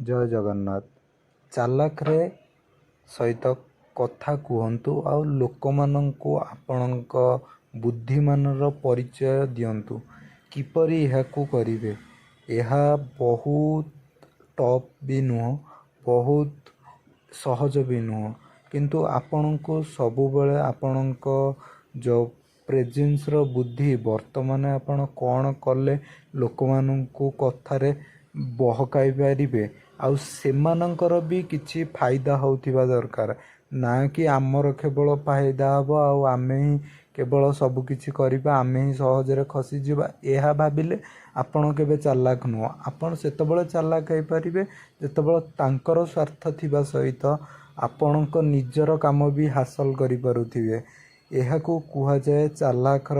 जय जगन्नाथ। चालाकरे सहित कथा कहतु आउ लोक माननकु आपणक बुद्धिमानर परिचय दियंतु किपरि एहाकु करिवे। यह बहुत टफ भी नुह, बहुत सहज भी नुह, किंतु आपणको सबुबले आपणक जो प्रेजेंस रो बुद्धि वर्तमान आपण कौन कले लोक माननकु कथारे बहकाई पारिबे आउ सेमानंकर भी किछि फायदा होथिबा दरकार ना कि आमर केवल फायदा हबो आउ आमे ही केवल सब किछि करिबा आमे ही सहजरे खसी जिबा एहा भाबिले आपण केबे चालाक नुह। आपण सेतबेले चालाक होई पारिबे जेतबेले तांकर स्वार्थ थिबा सहित आपणक निजर काम भी हासिल करि पारुथिबे। एहाकू कुहा जाए चालाकर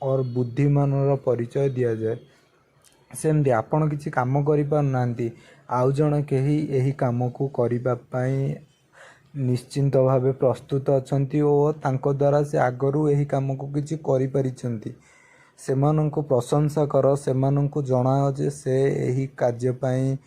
और बुद्धिमानर परिचय दिया जाए। सेमती आपण किछि काम करि पारनांती आउ जण केही एही काम को करिबा पई निश्चिंत भावे प्रस्तुत अछंती ओ तांको द्वारा से आगरू एही काम को किछि करि परिछंती। सेमानंको प्रशंसा कर, सेमानंको जणाओ जे से एही कार्य पई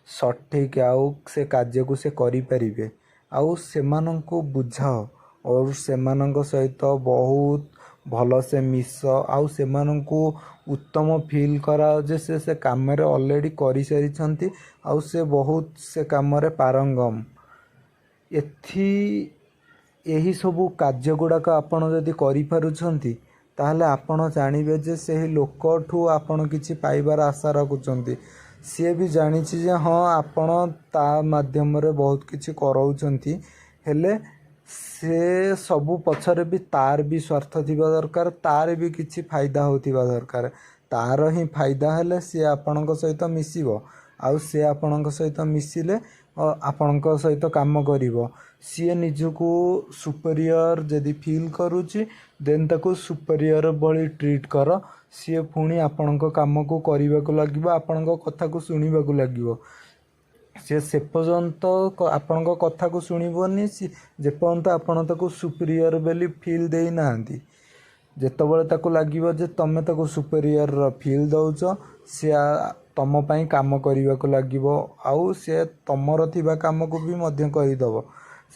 सठिक आउ से कार्य को से करि परिबे आउ सेमानंको बुझाओ और सेमानंको सहित बहुत भल से मिस आउ सेमानंको उत्तम फील कराओ जे से काम रे ऑलरेडी करि सारिछंती आउ से बहुत से काम रे पारंगम। एही सबु कार्य गुड़ाक आपण जदि करि पारुछंती ताहले आपण जानिबे जे सेही लोकठू आपण किछि पाइबार आशा रखुछंती। सी भी जानिछि जे हाँ आपण ता माध्यम रे बहुत किछि कराउछंती, हेले से सबु पछरे भी तार भी स्वार्थ थिबा दरकार, तार भी किछि फायदा होथिबा दरकार। तार ही फायदा हेले सी आपणक सहित मिसिबो आउ से आपणक सहित मिसिले आपणक सहित काम करिवो। सी निजको सुपीरियर जदि फील करूची देन ताको सुपीरियर भली ट्रीट कर, सी पुणी आपणक काम को करिबा को लागिवो, आपणक कथा को सुनिबा को लागिवो। से पर्यंत आपणक कथा को सुनिबोनी जे पर्यंत आपण ताको सुपीरियर बेली फील देई नांती। जेतबेले ताको लागिवो जे तमे ताको सुपीरियर फील दउछ से तम पई काम करिबा को लागिवो आउ से तमर थिबा काम को भी मध्य करिदबो।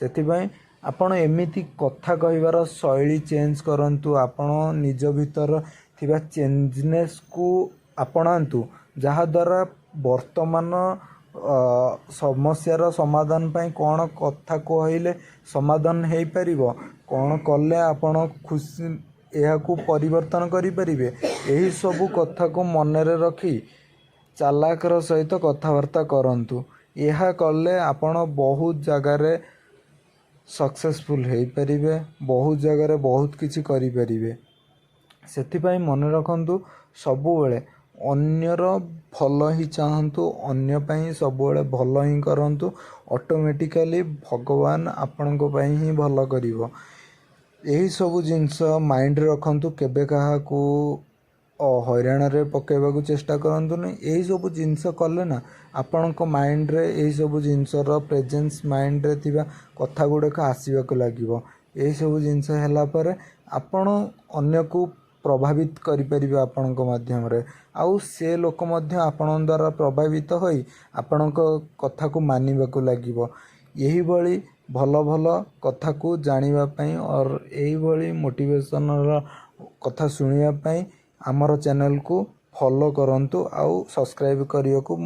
सेति पई आपण एमिति कथा कहिबार शैली चेंज करंतु, आपण निज भीतर थिबा चेंजनेस को आपणांतु जहा द्वारा वर्तमान समस्यार समाधान पई कौन कथा कहले समाधान हेई परिबो, कौन कले आपण खुशी एहा को परिवर्तन करि परिबे। एही सबु कथा को मन रे रखी चालाकर सहित कथावार्ता करंतु। एहा कले आपण बहुत जगह रे सक्सेसफुल हेई परिबे, बहुत जगह रे बहुत किछि करि परिबे। सेति पई मन रखंतु सबु बेले अन्यर भल ही चाहतु, अन्य पई सबु बेले भल ही करंतु, ऑटोमेटिकली भगवान आपण को पई ही भल करिवो। यही सबु जिनस माइंड रखंतु, केबे कहा को हैरान रे पकेबा को चेष्टा करंतु नै। यही सबु जिनस कले ना आपण को माइंड रे यही सबु जिनस रो प्रेजेंस माइंड रे थिबा कथा गुडे का आसीबा को लागिवो। यही सबु जिनस हैला परे आपण अन्य को प्रभावित करि परिबे आपण को माध्यम रे आउ से लोक मध्य आपण द्वारा प्रभावित होई आपण को कथा को मानिबा को लागिवो। यही बळी भल भल कथा को जानिबा पई और यही बळी मोटिवेशनल कथा सुनिबा पई हमर चैनल को फॉलो करंतु आउ सब्सक्राइब करियो को